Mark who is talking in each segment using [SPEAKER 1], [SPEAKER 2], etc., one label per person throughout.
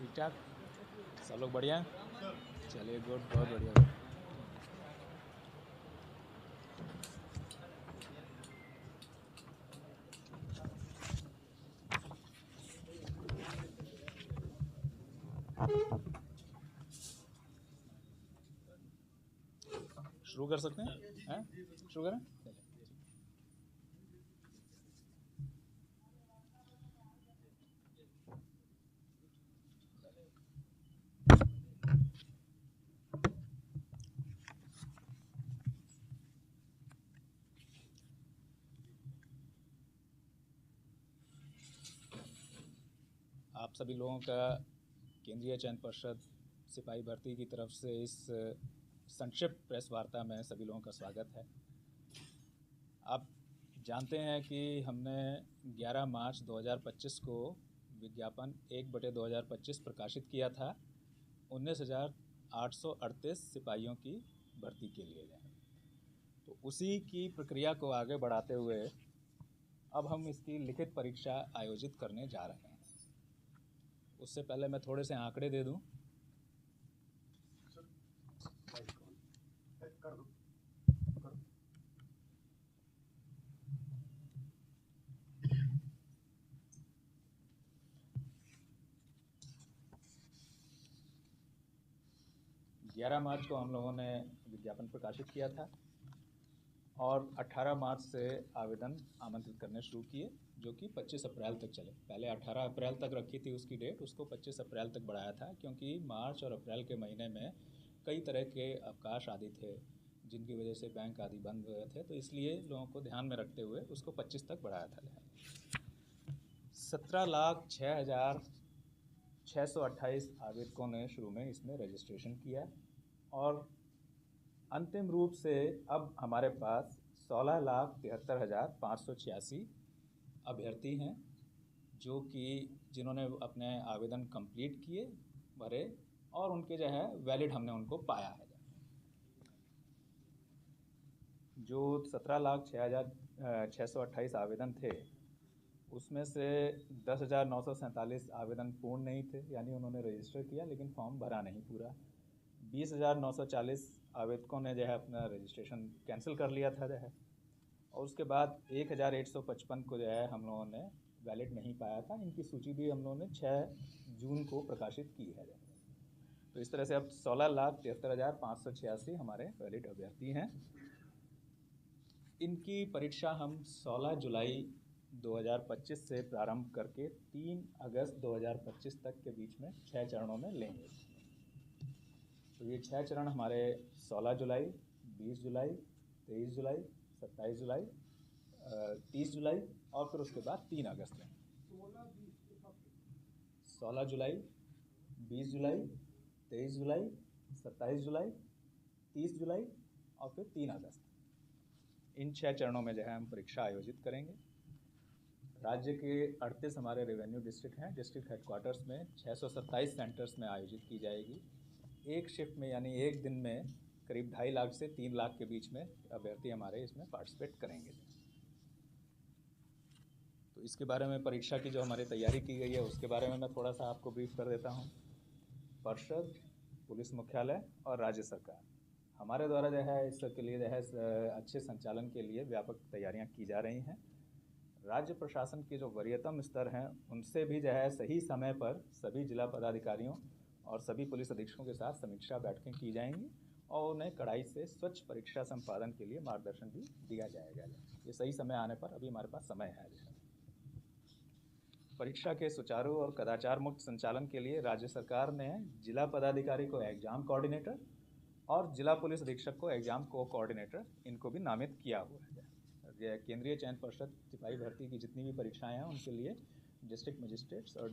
[SPEAKER 1] ठीक ठाक सब लोग बढ़िया। चलिए गुड, बहुत बढ़िया। शुरू कर सकते हैं? शुरू करें? आप सभी लोगों का केंद्रीय चयन पर्षद सिपाही भर्ती की तरफ से इस संक्षिप्त प्रेस वार्ता में सभी लोगों का स्वागत है। आप जानते हैं कि हमने 11 मार्च 2025 को विज्ञापन 1/2025 प्रकाशित किया था 19,838 सिपाहियों की भर्ती के लिए। तो उसी की प्रक्रिया को आगे बढ़ाते हुए अब हम इसकी लिखित परीक्षा आयोजित करने जा रहे हैं। उससे पहले मैं थोड़े से आंकड़े दे दूं। ग्यारह मार्च को हम लोगों ने विज्ञापन प्रकाशित किया था और 18 मार्च से आवेदन आमंत्रित करने शुरू किए, जो कि 25 अप्रैल तक चले। पहले 18 अप्रैल तक रखी थी उसकी डेट, उसको 25 अप्रैल तक बढ़ाया था क्योंकि मार्च और अप्रैल के महीने में कई तरह के अवकाश आदि थे जिनकी वजह से बैंक आदि बंद हुए थे, तो इसलिए लोगों को ध्यान में रखते हुए उसको 25 तक बढ़ाया था। 17,06,628 आवेदकों ने शुरू में इसमें रजिस्ट्रेशन किया और अंतिम रूप से अब हमारे पास 16,73,586 अभ्यर्थी हैं जो कि जिन्होंने अपने आवेदन कंप्लीट किए, भरे और उनके जो है वैलिड हमने उनको पाया है। जो 17,06,628 आवेदन थे उसमें से 10,947 आवेदन पूर्ण नहीं थे, यानी उन्होंने रजिस्टर किया लेकिन फॉर्म भरा नहीं पूरा। 20,940 आवेदकों ने जो है अपना रजिस्ट्रेशन कैंसिल कर लिया था जो है, और उसके बाद 1,155 को जो है हम लोगों ने वैलिड नहीं पाया था। इनकी सूची भी हम लोगों ने 6 जून को प्रकाशित की है। तो इस तरह से अब 16,73,586 हमारे वैलिड अभ्यर्थी हैं। इनकी परीक्षा हम 16 जुलाई 2025 से प्रारंभ करके 3 अगस्त 2025 तक के बीच में 6 चरणों में लेंगे। तो ये 6 चरण हमारे 16 जुलाई, 20 जुलाई, 23 जुलाई, 27 जुलाई, 30 जुलाई और फिर उसके बाद 3 अगस्त में। 16 जुलाई, 20 जुलाई, 23 जुलाई, 27 जुलाई, 30 जुलाई और फिर 3 अगस्त। इन 6 चरणों में जो है हम परीक्षा आयोजित करेंगे। राज्य के 38 हमारे रेवेन्यू डिस्ट्रिक्ट हैं। डिस्ट्रिक्ट हेडक्वार्टर्स में 627 सेंटर्स में आयोजित की जाएगी। एक शिफ्ट में यानी एक दिन में करीब 2.5 लाख से 3 लाख के बीच में अभ्यर्थी हमारे इसमें पार्टिसिपेट करेंगे। तो इसके बारे में परीक्षा की जो हमारी तैयारी की गई है उसके बारे में मैं थोड़ा सा आपको ब्रीफ कर देता हूँ। पर्षद, पुलिस मुख्यालय और राज्य सरकार हमारे द्वारा जो है इसके लिए जो है अच्छे संचालन के लिए व्यापक तैयारियां की जा रही हैं। राज्य प्रशासन के जो वरीयतम स्तर हैं उनसे भी जो है सही समय पर सभी जिला पदाधिकारियों और सभी पुलिस अधीक्षकों के साथ समीक्षा बैठकें की जाएंगी और उन्हें कड़ाई से स्वच्छ परीक्षा संपादन के लिए मार्गदर्शन भी दिया जाएगा। ये सही समय आने पर अभी हमारे पास समय है। परीक्षा के सुचारू और कदाचार मुक्त संचालन के लिए राज्य सरकार ने जिला पदाधिकारी को एग्जाम कोऑर्डिनेटर और जिला पुलिस अधीक्षक को एग्जाम कोऑर्डिनेटर इनको भी नामित किया हुआ है। केंद्रीय चयन पर्षद सिपाही भर्ती की जितनी भी परीक्षाएं हैं उनके लिए डिस्ट्रिक्ट मजिस्ट्रेट्स और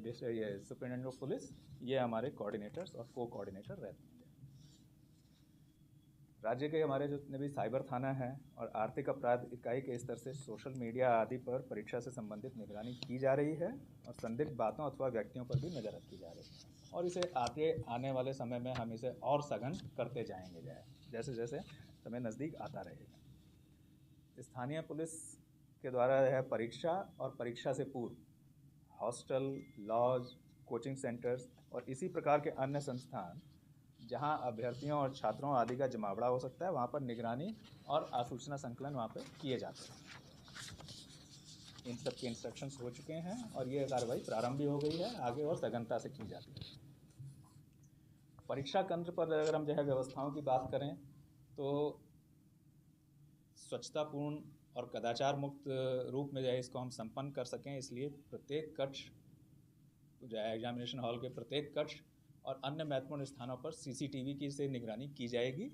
[SPEAKER 1] सुपरिटेंडेंट ऑफ पुलिस ये हमारे कोऑर्डिनेटर्स और को कोऑर्डिनेटर रहते हैं। राज्य के हमारे जितने भी साइबर थाना है और आर्थिक अपराध इकाई के स्तर से सोशल मीडिया आदि पर परीक्षा से संबंधित निगरानी की जा रही है और संदिग्ध बातों अथवा व्यक्तियों पर भी नज़र रखी जा रही है और इसे आने वाले समय में हम इसे और सघन करते जाएंगे जैसे जैसे समय नज़दीक आता रहेगा। स्थानीय पुलिस के द्वारा है परीक्षा और परीक्षा से पूर्व हॉस्टल, लॉज कोचिंग सेंटर्स और इसी प्रकार के अन्य संस्थान जहां अभ्यर्थियों और छात्रों आदि का जमावड़ा हो सकता है, वहां पर निगरानी और आसूचना संकलन वहां पर किए जाते हैं। इन सब के इंस्ट्रक्शंस हो चुके हैं और ये कार्रवाई प्रारंभ भी हो गई है, आगे और सघनता से की जाती है। परीक्षा केंद्र पर अगर हम जो है व्यवस्थाओं की बात करें तो स्वच्छतापूर्ण और कदाचार मुक्त रूप में जो है इसको हम संपन्न कर सकें, इसलिए प्रत्येक कक्ष जो है एग्जामिनेशन हॉल के प्रत्येक कक्ष और अन्य महत्वपूर्ण स्थानों पर सीसीटीवी की से निगरानी की जाएगी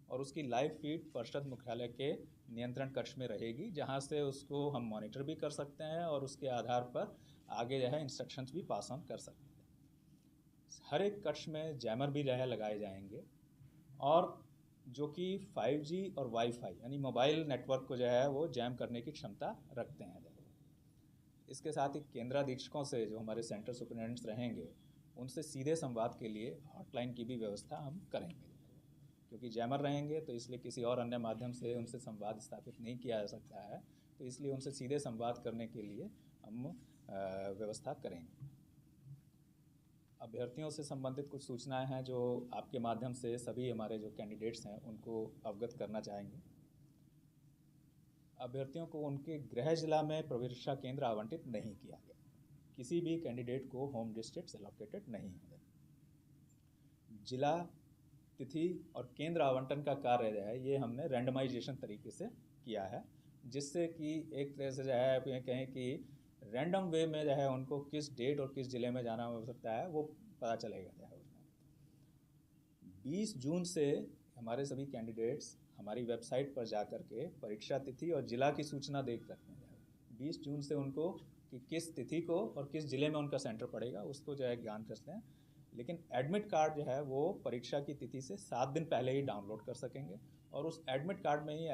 [SPEAKER 1] और उसकी लाइव फीड परिषद मुख्यालय के नियंत्रण कक्ष में रहेगी, जहां से उसको हम मॉनिटर भी कर सकते हैं और उसके आधार पर आगे जो है इंस्ट्रक्शंस भी पास ऑन कर सकते हैं। हर एक कक्ष में जैमर भी जो है लगाए जाएंगे और जो कि 5G और वाईफाई यानी मोबाइल नेटवर्क को जो है वो जैम करने की क्षमता रखते हैं। इसके साथ ही केंद्राधीक्षकों से जो हमारे सेंटर सुपरिटेंडेंट्स रहेंगे उनसे सीधे संवाद के लिए हॉटलाइन की भी व्यवस्था हम करेंगे, क्योंकि जैमर रहेंगे तो इसलिए किसी और अन्य माध्यम से उनसे संवाद स्थापित नहीं किया जा सकता है, तो इसलिए उनसे सीधे संवाद करने के लिए हम व्यवस्था करेंगे। अभ्यर्थियों से संबंधित कुछ सूचनाएं हैं जो आपके माध्यम से सभी हमारे जो कैंडिडेट्स हैं उनको अवगत करना चाहेंगे। अभ्यर्थियों को उनके गृह जिला में परीक्षा केंद्र आवंटित नहीं किया गया। किसी भी कैंडिडेट को होम डिस्ट्रिक्ट एलोकेटेड नहीं है। जिला, तिथि और केंद्र आवंटन का कार्य जो है ये हमने रैंडमाइजेशन तरीके से किया है, जिससे कि एक तरह से जो है आप ये कहें कि रैंडम वे में जो है उनको किस डेट और किस ज़िले में जाना हो सकता है वो पता चलेगा जो है उसमें। 20 जून से हमारे सभी कैंडिडेट्स हमारी वेबसाइट पर जा कर के परीक्षा तिथि और ज़िला की सूचना देख सकते हैं। 20 जून से उनको कि किस तिथि को और किस ज़िले में उनका सेंटर पड़ेगा उसको जो है ज्ञान करते हैं। लेकिन एडमिट कार्ड जो है वो परीक्षा की तिथि से 7 दिन पहले ही डाउनलोड कर सकेंगे और उस एडमिट कार्ड में ही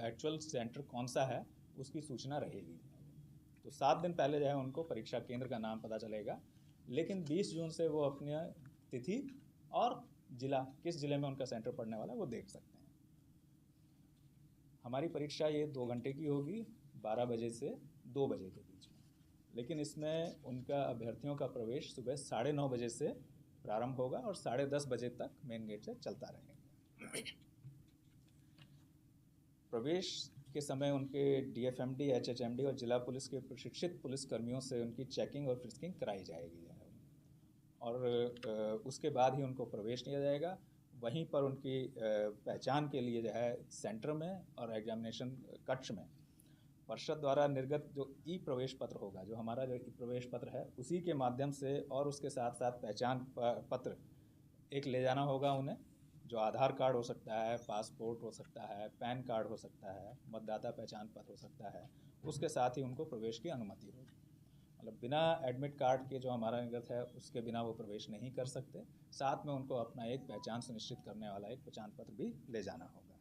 [SPEAKER 1] एक्चुअल सेंटर कौन सा है उसकी सूचना रहेगी। तो 7 दिन पहले जो है उनको परीक्षा केंद्र का नाम पता चलेगा, लेकिन 20 जून से वो अपनी तिथि और जिला, किस ज़िले में उनका सेंटर पड़ने वाला है वो देख सकते हैं। हमारी परीक्षा ये 2 घंटे की होगी, 12 बजे से 2 बजे के बीच में, लेकिन इसमें उनका अभ्यर्थियों का प्रवेश सुबह 9:30 बजे से प्रारंभ होगा और 10:30 बजे तक मेन गेट से चलता रहेगा। प्रवेश के समय उनके DFMD, HHMD और जिला पुलिस के प्रशिक्षित पुलिसकर्मियों से उनकी चेकिंग और फ्रिस्किंग कराई जाएगी और उसके बाद ही उनको प्रवेश दिया जाएगा। वहीं पर उनकी पहचान के लिए जो है सेंटर में और एग्जामिनेशन कक्ष में परिषद द्वारा निर्गत जो ई प्रवेश पत्र होगा, जो हमारा जो ई प्रवेश पत्र है उसी के माध्यम से और उसके साथ साथ पहचान पत्र एक ले जाना होगा उन्हें, जो आधार कार्ड हो सकता है, पासपोर्ट हो सकता है, पैन कार्ड हो सकता है, मतदाता पहचान पत्र हो सकता है। उसके साथ ही उनको प्रवेश की अनुमति होगी। मतलब बिना एडमिट कार्ड के जो हमारा निर्गत है उसके बिना वो प्रवेश नहीं कर सकते। साथ में उनको अपना एक पहचान सुनिश्चित करने वाला एक पहचान पत्र भी ले जाना होगा।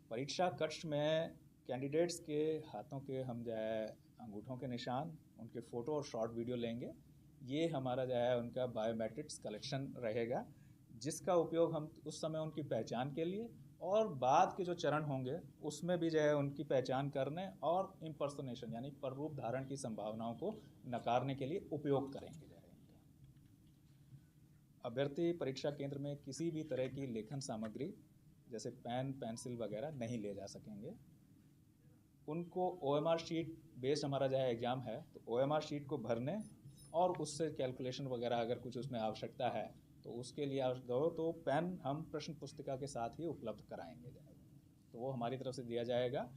[SPEAKER 1] परीक्षा कक्ष में कैंडिडेट्स के हाथों के हम जो है अंगूठों के निशान, उनके फ़ोटो और शॉर्ट वीडियो लेंगे। ये हमारा जो है उनका बायोमेट्रिक्स कलेक्शन रहेगा, जिसका उपयोग हम उस समय उनकी पहचान के लिए और बाद के जो चरण होंगे उसमें भी जो है उनकी पहचान करने और इम्पर्सोनेशन यानी पररूप धारण की संभावनाओं को नकारने के लिए उपयोग करेंगे। जो है इनका अभ्यर्थी परीक्षा केंद्र में किसी भी तरह की लेखन सामग्री जैसे पेन, पेंसिल वगैरह नहीं ले जा सकेंगे। उनको OMR शीट बेस्ड हमारा जो है एग्ज़ाम है, तो OMR शीट को भरने और उससे कैलकुलेशन वगैरह अगर कुछ उसमें आवश्यकता है तो उसके लिए तो पेन हम प्रश्न पुस्तिका के साथ ही उपलब्ध कराएंगे, तो वो हमारी तरफ से दिया जाएगा।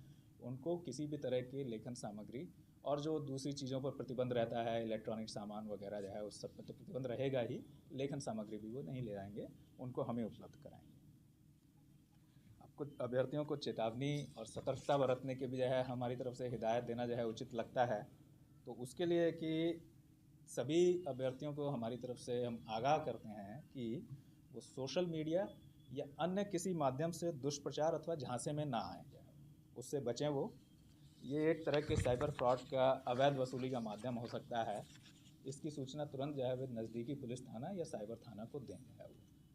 [SPEAKER 1] उनको किसी भी तरह की लेखन सामग्री और जो दूसरी चीज़ों पर प्रतिबंध रहता है, इलेक्ट्रॉनिक सामान वगैरह जो है उस सब पर तो प्रतिबंध रहेगा ही, लेखन सामग्री भी वो नहीं ले जाएंगे, उनको हमें उपलब्ध कराएंगे। आपको अभ्यर्थियों को चेतावनी और सतर्कता बरतने के भी जो है हमारी तरफ से हिदायत देना जो है उचित लगता है। तो उसके लिए कि सभी अभ्यर्थियों को हमारी तरफ से हम आगाह करते हैं कि वो सोशल मीडिया या अन्य किसी माध्यम से दुष्प्रचार अथवा झांसे में ना आए, उससे बचें। वो ये एक तरह के साइबर फ्रॉड का अवैध वसूली का माध्यम हो सकता है। इसकी सूचना तुरंत जो है वे नज़दीकी पुलिस थाना या साइबर थाना को दें।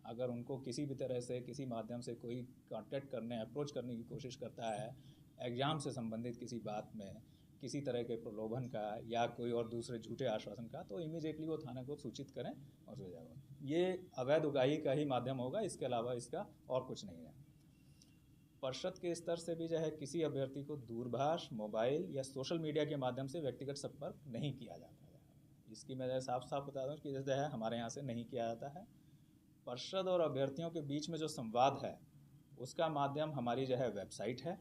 [SPEAKER 1] अगर उनको किसी भी तरह से किसी माध्यम से कोई कांटेक्ट करने, अप्रोच करने की कोशिश करता है एग्ज़ाम से संबंधित किसी बात में किसी तरह के प्रलोभन का या कोई और दूसरे झूठे आश्वासन का, तो इमीडिएटली वो थाने को सूचित करें और हो जाएगा। ये अवैध उगाही का ही माध्यम होगा, इसके अलावा इसका और कुछ नहीं है। परिषद के स्तर से भी जो है किसी अभ्यर्थी को दूरभाष, मोबाइल या सोशल मीडिया के माध्यम से व्यक्तिगत संपर्क नहीं किया जाता है। इसकी मैं साफ साफ बता दूँ कि जैसे है हमारे यहाँ से नहीं किया जाता है। परिषद और अभ्यर्थियों के बीच में जो संवाद है उसका माध्यम हमारी जो है वेबसाइट है,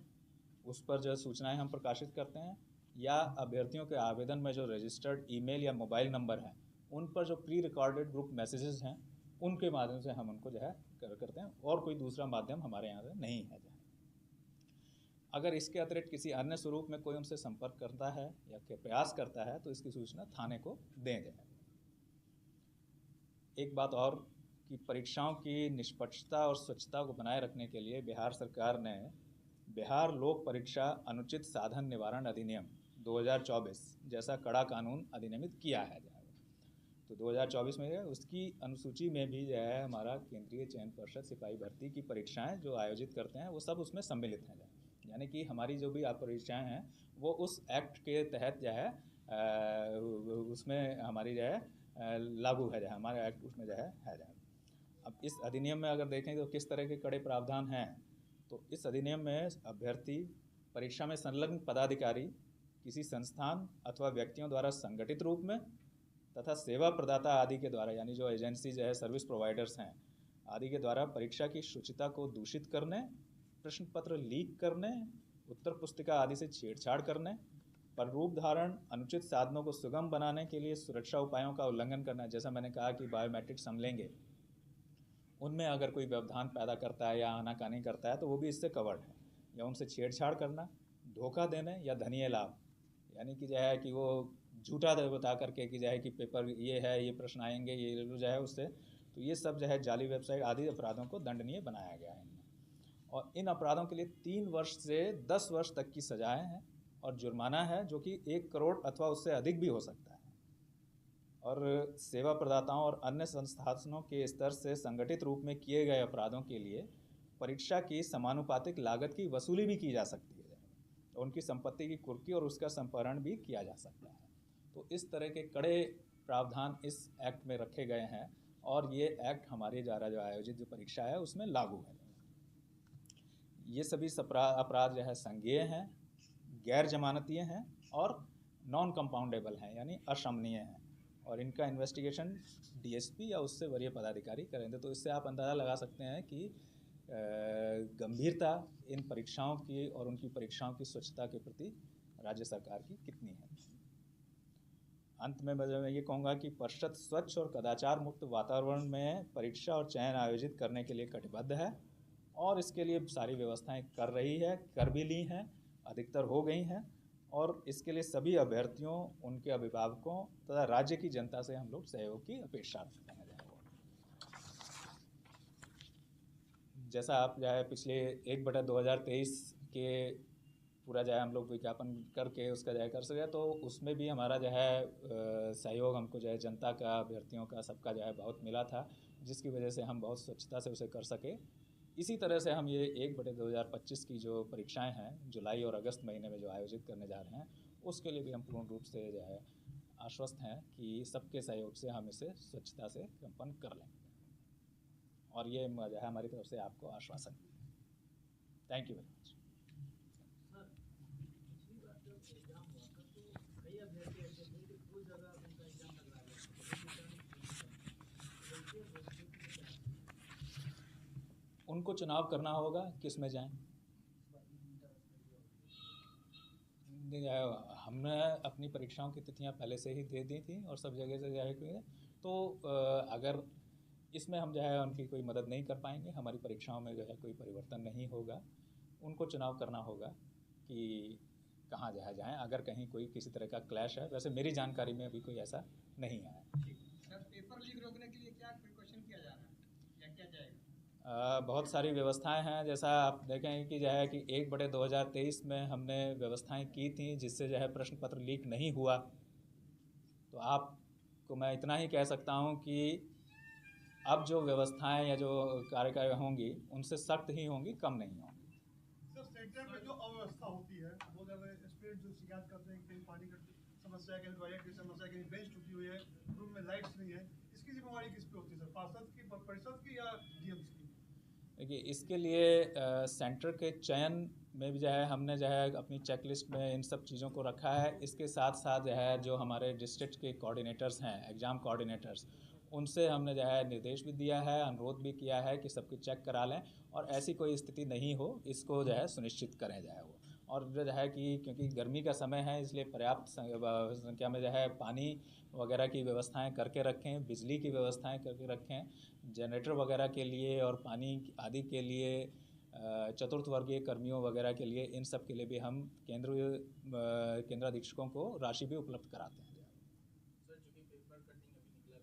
[SPEAKER 1] उस पर जो सूचनाएं हम प्रकाशित करते हैं, या अभ्यर्थियों के आवेदन में जो रजिस्टर्ड ईमेल या मोबाइल नंबर हैं उन पर जो प्री रिकॉर्डेड ग्रुप मैसेजेस हैं उनके माध्यम से हम उनको जो है करते हैं, और कोई दूसरा माध्यम हमारे यहाँ से नहीं है। अगर इसके अतिरिक्त किसी अन्य स्वरूप में कोई हमसे संपर्क करता है या प्रयास करता है तो इसकी सूचना थाने को दें जाए। एक बात और कि परीक्षाओं की निष्पक्षता और स्वच्छता को बनाए रखने के लिए बिहार सरकार ने बिहार लोक परीक्षा अनुचित साधन निवारण अधिनियम 2024 जैसा कड़ा कानून अधिनियमित किया है। तो 2024 में उसकी अनुसूची में भी जो है हमारा केंद्रीय चयन पर्षद सिपाही भर्ती की परीक्षाएं जो आयोजित करते हैं वो सब उसमें सम्मिलित हैं। यानी कि हमारी जो भी परीक्षाएं हैं वो उस एक्ट के तहत जो है उसमें हमारी जो है लागू है, जो हमारा एक्ट उसमें जो है जो। अब इस अधिनियम में अगर देखें तो किस तरह के कड़े प्रावधान हैं, तो इस अधिनियम में अभ्यर्थी परीक्षा में संलग्न पदाधिकारी किसी संस्थान अथवा व्यक्तियों द्वारा संगठित रूप में तथा सेवा प्रदाता आदि के द्वारा, यानी जो एजेंसी जो है सर्विस प्रोवाइडर्स हैं आदि के द्वारा परीक्षा की शुचिता को दूषित करने, प्रश्न पत्र लीक करने, उत्तर पुस्तिका आदि से छेड़छाड़ करने, प्रारूप धारण, अनुचित साधनों को सुगम बनाने के लिए सुरक्षा उपायों का उल्लंघन करना। जैसा मैंने कहा कि बायोमेट्रिक्स हम लेंगे, उनमें अगर कोई व्यवधान पैदा करता है या आनाकानी करता है तो वो भी इससे कवर्ड है। या उनसे छेड़छाड़ करना, धोखा देने या धनीय लाभ, यानी कि जो है कि वो झूठा बता करके कि जो है कि पेपर ये है, ये प्रश्न आएंगे, ये जो है उससे, तो ये सब जो है जाली वेबसाइट आदि अपराधों को दंडनीय बनाया गया है। और इन अपराधों के लिए 3 वर्ष से 10 वर्ष तक की सजाएं हैं और जुर्माना है जो कि 1 करोड़ अथवा उससे अधिक भी हो सकता है। और सेवा प्रदाताओं और अन्य संस्थानों के स्तर से संगठित रूप में किए गए अपराधों के लिए परीक्षा की समानुपातिक लागत की वसूली भी की जा सकती है, उनकी संपत्ति की कुर्की और उसका संपहरण भी किया जा सकता है। तो इस तरह के कड़े प्रावधान इस एक्ट में रखे गए हैं और ये एक्ट हमारे द्वारा जो आयोजित जो परीक्षा है उसमें लागू है। ये सभी अपराध जो है संज्ञेय हैं, गैर जमानतीय हैं और नॉन कंपाउंडेबल हैं, यानी अशमनीय हैं, और इनका इन्वेस्टिगेशन डीएसपी या उससे वरीय पदाधिकारी करेंगे। तो इससे आप अंदाज़ा लगा सकते हैं कि गंभीरता इन परीक्षाओं की और उनकी परीक्षाओं की स्वच्छता के प्रति राज्य सरकार की कितनी है। अंत में मैं ये कहूँगा कि परिषद स्वच्छ और कदाचार मुक्त वातावरण में परीक्षा और चयन आयोजित करने के लिए कटिबद्ध है और इसके लिए सारी व्यवस्थाएं कर रही है, कर भी ली हैं, अधिकतर हो गई हैं, और इसके लिए सभी अभ्यर्थियों, उनके अभिभावकों तथा राज्य की जनता से हम लोग सहयोग की अपेक्षा रखते हैं। जैसा आप जो है पिछले 1/2023 के पूरा जो है हम लोग विज्ञापन करके उसका जो है कर सके, तो उसमें भी हमारा जो है सहयोग हमको जो है जनता का, अभ्यर्थियों का, सबका जो है बहुत मिला था, जिसकी वजह से हम बहुत स्वच्छता से उसे कर सके। इसी तरह से हम ये 1/2025 की जो परीक्षाएं हैं जुलाई और अगस्त महीने में जो आयोजित करने जा रहे हैं, उसके लिए भी हम पूर्ण रूप से जो है आश्वस्त हैं कि सबके सहयोग से हम इसे स्वच्छता से संपन्न कर लेंगे, और ये जो है हमारी तरफ से आपको आश्वासन है। Thank you very much. उनको चुनाव करना होगा किस में जाएं। हमने अपनी परीक्षाओं की तिथियां पहले से ही दे दी थी और सब जगह से जो है, तो अगर इसमें हम जो है उनकी कोई मदद नहीं कर पाएंगे, हमारी परीक्षाओं में जो है कोई परिवर्तन नहीं होगा, उनको चुनाव करना होगा कि कहाँ जो है जाएँ, अगर कहीं कोई किसी तरह का क्लैश है। वैसे मेरी जानकारी में अभी कोई ऐसा नहीं आया।
[SPEAKER 2] सर, पेपर लीक रोकने के लिए क्या प्रिकॉशन किया जा रहा है या क्या जाएगा?
[SPEAKER 1] बहुत सारी व्यवस्थाएं हैं। जैसा आप देखें कि जो है कि 1/2023 में हमने व्यवस्थाएं की थी जिससे जो है प्रश्न पत्र लीक नहीं हुआ। तो आपको मैं इतना ही कह सकता हूं कि अब जो व्यवस्थाएं या जो कार्यवाही होंगी उनसे सख्त ही होंगी, कम नहीं होंगी।
[SPEAKER 2] सर, सेंटर में जो अव्यवस्था होती है वो जब
[SPEAKER 3] कैंडिडेट जो शिकायत करते हैं कि कहीं पानी की समस्या है, कहीं टॉयलेट की समस्या है, कहीं बेंच टूटी हुई है, रूम में लाइट्स नहीं है, इसकी जिम्मेवारी किस पे होती है सर, पार्षद की, परिषद की या डीएमसी की?
[SPEAKER 1] देखिए, इसके लिए सेंटर के चयन में भी जो है हमने जो है अपनी चेकलिस्ट में इन सब चीज़ों को रखा है। इसके साथ साथ जो है जो हमारे डिस्ट्रिक्ट के कोऑर्डिनेटर्स हैं, एग्ज़ाम कोऑर्डिनेटर्स, उनसे हमने जो है निर्देश भी दिया है, अनुरोध भी किया है कि सबकी चेक करा लें और ऐसी कोई स्थिति नहीं हो, इसको जो है सुनिश्चित करें जाए वो। और जो है कि क्योंकि गर्मी का समय है, इसलिए पर्याप्त संख्या में जो है पानी वगैरह की व्यवस्थाएं करके रखें, बिजली की व्यवस्थाएं करके रखें, जनरेटर वगैरह के लिए और पानी आदि के लिए चतुर्थ वर्गीय कर्मियों वगैरह के लिए, इन सब के लिए भी हम केंद्राधीक्षकों को राशि भी उपलब्ध कराते हैं।
[SPEAKER 4] सर, चूंकि पेपर कटिंग अभी निकला